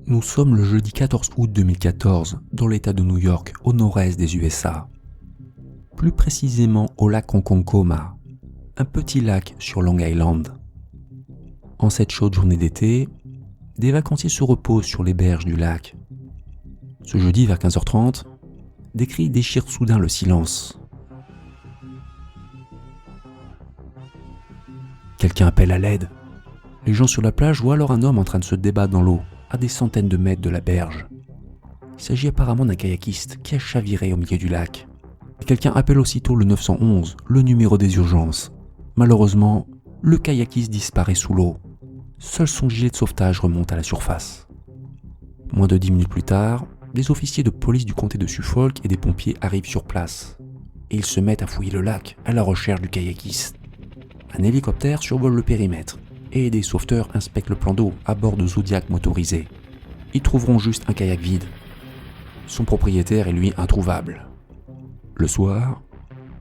Nous sommes le jeudi 14 août 2014 dans l'État de New York, au nord-est des USA. Plus précisément au lac Ronkonkoma, un petit lac sur Long Island. En cette chaude journée d'été, des vacanciers se reposent sur les berges du lac. Ce jeudi vers 15h30, des cris déchirent soudain le silence. Quelqu'un appelle à l'aide. Les gens sur la plage voient alors un homme en train de se débattre dans l'eau, à des centaines de mètres de la berge. Il s'agit apparemment d'un kayakiste qui a chaviré au milieu du lac. Quelqu'un appelle aussitôt le 911, le numéro des urgences. Malheureusement, le kayakiste disparaît sous l'eau. Seul son gilet de sauvetage remonte à la surface. Moins de 10 minutes plus tard, des officiers de police du comté de Suffolk et des pompiers arrivent sur place. Et ils se mettent à fouiller le lac à la recherche du kayakiste. Un hélicoptère survole le périmètre et des sauveteurs inspectent le plan d'eau à bord de Zodiac motorisés. Ils trouveront juste un kayak vide. Son propriétaire est lui introuvable. Le soir,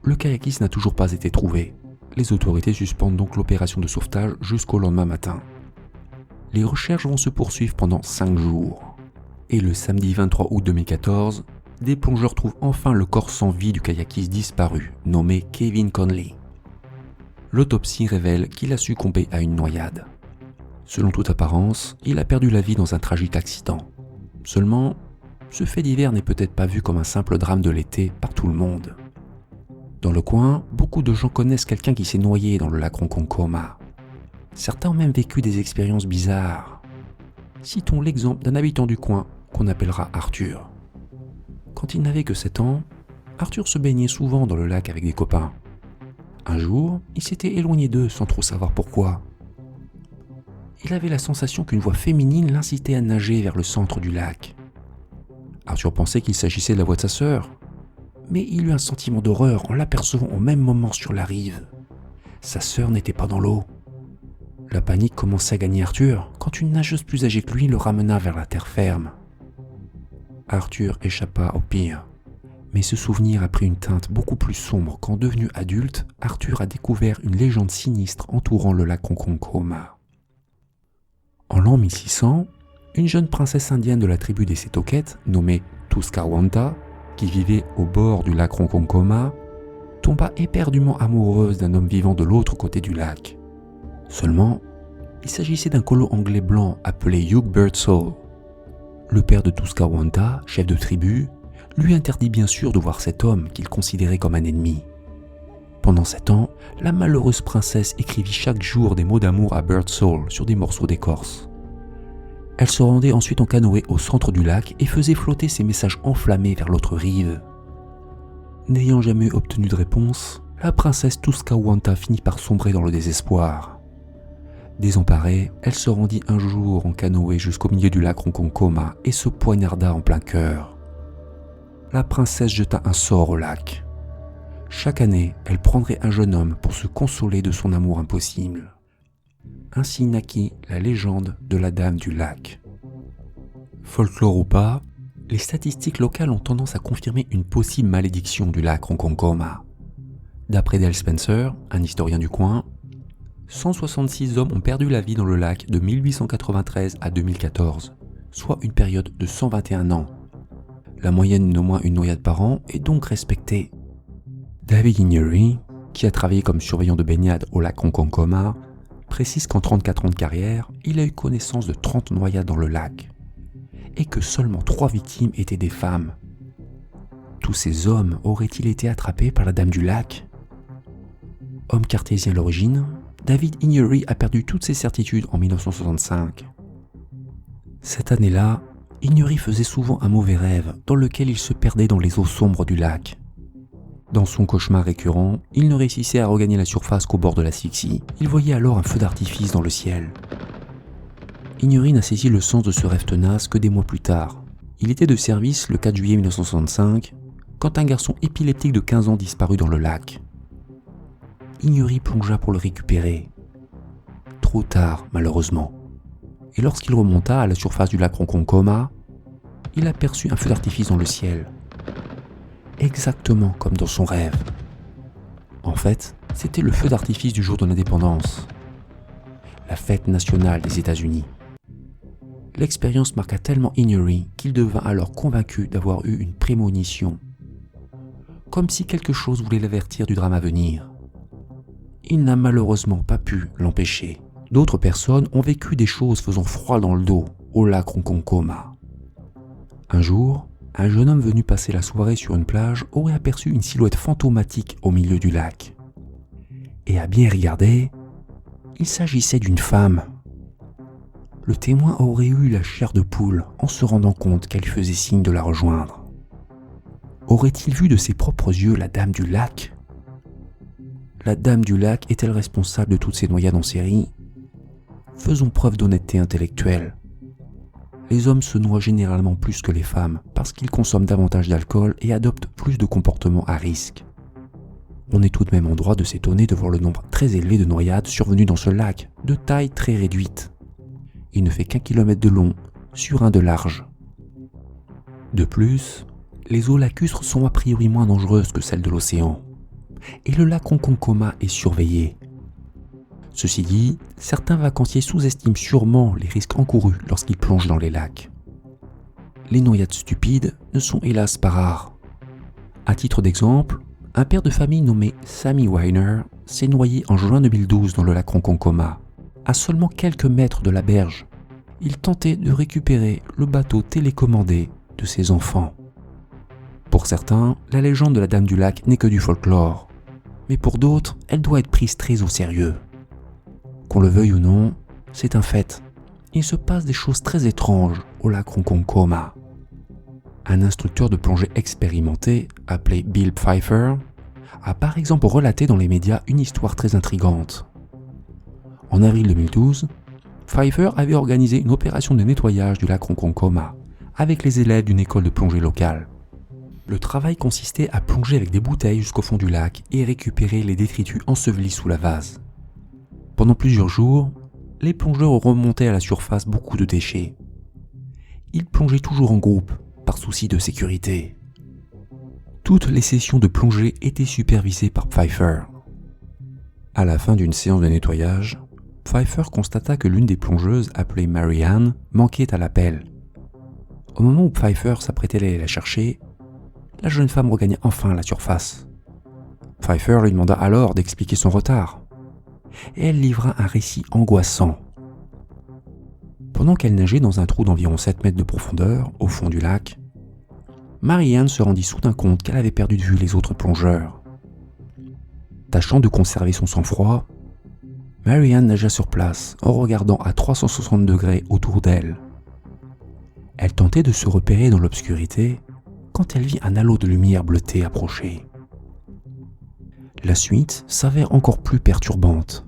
le kayakiste n'a toujours pas été trouvé. Les autorités suspendent donc l'opération de sauvetage jusqu'au lendemain matin. Les recherches vont se poursuivre pendant 5 jours. Et le samedi 23 août 2014, des plongeurs trouvent enfin le corps sans vie du kayakiste disparu, nommé Kevin Conley. L'autopsie révèle qu'il a succombé à une noyade. Selon toute apparence, il a perdu la vie dans un tragique accident. Seulement, ce fait divers n'est peut-être pas vu comme un simple drame de l'été par tout le monde. Dans le coin, beaucoup de gens connaissent quelqu'un qui s'est noyé dans le lac Ronkonkoma. Certains ont même vécu des expériences bizarres. Citons l'exemple d'un habitant du coin qu'on appellera Arthur. Quand il n'avait que 7 ans, Arthur se baignait souvent dans le lac avec des copains. Un jour, il s'était éloigné d'eux sans trop savoir pourquoi. Il avait la sensation qu'une voix féminine l'incitait à nager vers le centre du lac. Arthur pensait qu'il s'agissait de la voix de sa sœur, mais il eut un sentiment d'horreur en l'apercevant au même moment sur la rive. Sa sœur n'était pas dans l'eau. La panique commençait à gagner Arthur quand une nageuse plus âgée que lui le ramena vers la terre ferme. Arthur échappa au pire. Mais ce souvenir a pris une teinte beaucoup plus sombre quand, devenu adulte, Arthur a découvert une légende sinistre entourant le lac Ronkonkoma. En l'an 1600, une jeune princesse indienne de la tribu des Setoket, nommée Tuskawanta, qui vivait au bord du lac Ronkonkoma, tomba éperdument amoureuse d'un homme vivant de l'autre côté du lac. Seulement, il s'agissait d'un colon anglais blanc appelé Hugh Birdsall. Le père de Tuskawanta, chef de tribu, lui interdit bien sûr de voir cet homme qu'il considérait comme un ennemi. Pendant 7 ans, la malheureuse princesse écrivit chaque jour des mots d'amour à Birdsall sur des morceaux d'écorce. Elle se rendait ensuite en canoë au centre du lac et faisait flotter ses messages enflammés vers l'autre rive. N'ayant jamais obtenu de réponse, la princesse Tuskawanta finit par sombrer dans le désespoir. Désemparée, elle se rendit un jour en canoë jusqu'au milieu du lac Ronkonkoma et se poignarda en plein cœur. La princesse jeta un sort au lac. Chaque année, elle prendrait un jeune homme pour se consoler de son amour impossible. Ainsi naquit la légende de la Dame du Lac. Folklore ou pas, les statistiques locales ont tendance à confirmer une possible malédiction du lac Ronkonkoma. D'après Dale Spencer, un historien du coin, 166 hommes ont perdu la vie dans le lac de 1893 à 2014, soit une période de 121 ans. La moyenne d'au moins une noyade par an est donc respectée. David Ignery, qui a travaillé comme surveillant de baignade au lac Ronkonkoma, précise qu'en 34 ans de carrière, il a eu connaissance de 30 noyades dans le lac, et que seulement 3 victimes étaient des femmes. Tous ces hommes auraient-ils été attrapés par la Dame du Lac ? Homme cartésien à l'origine, David Ignery a perdu toutes ses certitudes en 1965. Cette année-là, Ignery faisait souvent un mauvais rêve dans lequel il se perdait dans les eaux sombres du lac. Dans son cauchemar récurrent, il ne réussissait à regagner la surface qu'au bord de l'asphyxie. Il voyait alors un feu d'artifice dans le ciel. Ignery n'a saisi le sens de ce rêve tenace que des mois plus tard. Il était de service le 4 juillet 1965 quand un garçon épileptique de 15 ans disparut dans le lac. Ignery plongea pour le récupérer. Trop tard, malheureusement. Et lorsqu'il remonta à la surface du lac Ronkonkoma, il aperçut un feu d'artifice dans le ciel. Exactement comme dans son rêve. En fait, c'était le feu d'artifice du jour de l'indépendance, la fête nationale des États-Unis. L'expérience marqua tellement Inouye qu'il devint alors convaincu d'avoir eu une prémonition, comme si quelque chose voulait l'avertir du drame à venir. Il n'a malheureusement pas pu l'empêcher. D'autres personnes ont vécu des choses faisant froid dans le dos au lac Ronkonkoma. Un jour, un jeune homme venu passer la soirée sur une plage aurait aperçu une silhouette fantomatique au milieu du lac. Et à bien regarder, il s'agissait d'une femme. Le témoin aurait eu la chair de poule en se rendant compte qu'elle faisait signe de la rejoindre. Aurait-il vu de ses propres yeux la dame du lac ? La dame du lac est-elle responsable de toutes ces noyades en série ? Faisons preuve d'honnêteté intellectuelle. Les hommes se noient généralement plus que les femmes parce qu'ils consomment davantage d'alcool et adoptent plus de comportements à risque. On est tout de même en droit de s'étonner de voir le nombre très élevé de noyades survenues dans ce lac, de taille très réduite. Il ne fait qu'1 kilomètre de long sur 1 de large. De plus, les eaux lacustres sont a priori moins dangereuses que celles de l'océan. Et le lac Ronkonkoma est surveillé. Ceci dit, certains vacanciers sous-estiment sûrement les risques encourus lorsqu'ils plongent dans les lacs. Les noyades stupides ne sont hélas pas rares. À titre d'exemple, un père de famille nommé Sammy Weiner s'est noyé en juin 2012 dans le lac Ronkonkoma, à seulement quelques mètres de la berge. Il tentait de récupérer le bateau télécommandé de ses enfants. Pour certains, la légende de la Dame du Lac n'est que du folklore, mais pour d'autres, elle doit être prise très au sérieux. Qu'on le veuille ou non, c'est un fait. Il se passe des choses très étranges au lac Ronkonkoma. Un instructeur de plongée expérimenté, appelé Bill Pfeiffer, a par exemple relaté dans les médias une histoire très intrigante. En avril 2012, Pfeiffer avait organisé une opération de nettoyage du lac Ronkonkoma avec les élèves d'une école de plongée locale. Le travail consistait à plonger avec des bouteilles jusqu'au fond du lac et récupérer les détritus ensevelis sous la vase. Pendant plusieurs jours, les plongeurs remontaient à la surface beaucoup de déchets. Ils plongeaient toujours en groupe, par souci de sécurité. Toutes les sessions de plongée étaient supervisées par Pfeiffer. À la fin d'une séance de nettoyage, Pfeiffer constata que l'une des plongeuses, appelée Marianne, manquait à l'appel. Au moment où Pfeiffer s'apprêtait à aller la chercher, la jeune femme regagna enfin la surface. Pfeiffer lui demanda alors d'expliquer son retard. Et elle livra un récit angoissant. Pendant qu'elle nageait dans un trou d'environ 7 mètres de profondeur, au fond du lac, Marianne se rendit soudain compte qu'elle avait perdu de vue les autres plongeurs. Tâchant de conserver son sang-froid, Marianne nagea sur place en regardant à 360 degrés autour d'elle. Elle tentait de se repérer dans l'obscurité quand elle vit un halo de lumière bleutée approcher. La suite s'avère encore plus perturbante.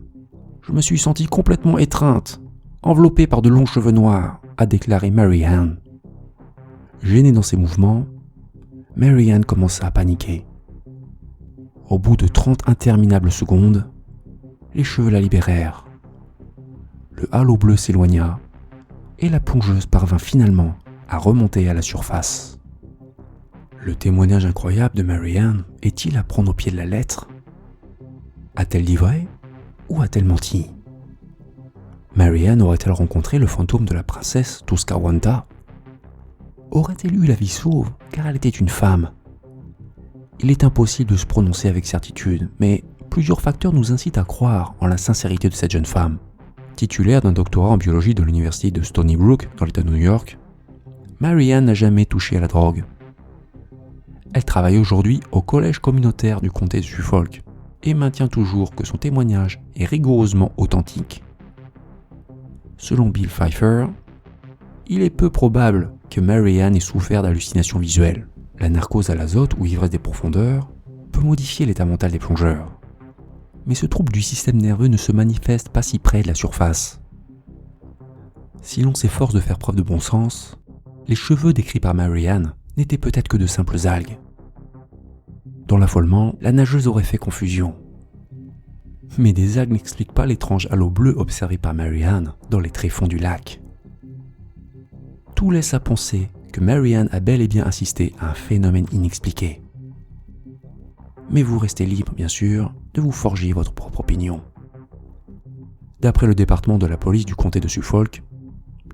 Je me suis sentie complètement étreinte, enveloppée par de longs cheveux noirs, a déclaré Marianne. Gênée dans ses mouvements, Marianne commença à paniquer. Au bout de 30 interminables secondes, les cheveux la libérèrent. Le halo bleu s'éloigna et la plongeuse parvint finalement à remonter à la surface. Le témoignage incroyable de Marianne est-il à prendre au pied de la lettre ? A-t-elle dit vrai ou a-t-elle menti ? Marianne aurait-elle rencontré le fantôme de la princesse Tuscawanta ? Aurait-elle eu la vie sauve car elle était une femme ? Il est impossible de se prononcer avec certitude, mais plusieurs facteurs nous incitent à croire en la sincérité de cette jeune femme. Titulaire d'un doctorat en biologie de l'université de Stony Brook dans l'État de New York, Marianne n'a jamais touché à la drogue. Elle travaille aujourd'hui au collège communautaire du comté de Suffolk et maintient toujours que son témoignage est rigoureusement authentique. Selon Bill Pfeiffer, il est peu probable que Marianne ait souffert d'hallucinations visuelles. La narcose à l'azote ou ivresse des profondeurs peut modifier l'état mental des plongeurs. Mais ce trouble du système nerveux ne se manifeste pas si près de la surface. Si l'on s'efforce de faire preuve de bon sens, les cheveux décrits par Marianne n'étaient peut-être que de simples algues. Dans l'affolement, la nageuse aurait fait confusion. Mais des algues n'expliquent pas l'étrange halo bleu observé par Marianne dans les tréfonds du lac. Tout laisse à penser que Mary-Ann a bel et bien assisté à un phénomène inexpliqué. Mais vous restez libre, bien sûr, de vous forger votre propre opinion. D'après le département de la police du comté de Suffolk,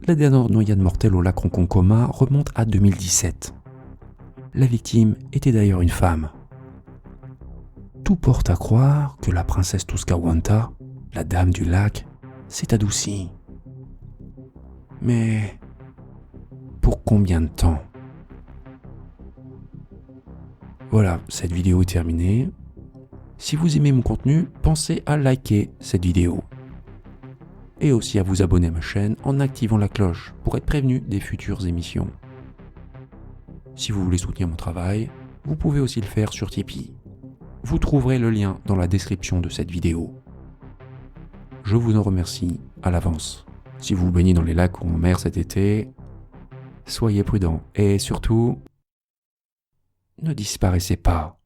la dernière noyade mortelle au lac Ronkonkoma remonte à 2017. La victime était d'ailleurs une femme. Tout porte à croire que la princesse Tuscawanta, la dame du lac, s'est adoucie. Mais pour combien de temps ? Voilà, cette vidéo est terminée. Si vous aimez mon contenu, pensez à liker cette vidéo. Et aussi à vous abonner à ma chaîne en activant la cloche pour être prévenu des futures émissions. Si vous voulez soutenir mon travail, vous pouvez aussi le faire sur Tipeee. Vous trouverez le lien dans la description de cette vidéo. Je vous en remercie à l'avance. Si vous vous baignez dans les lacs ou en mer cet été, soyez prudents et surtout, ne disparaissez pas.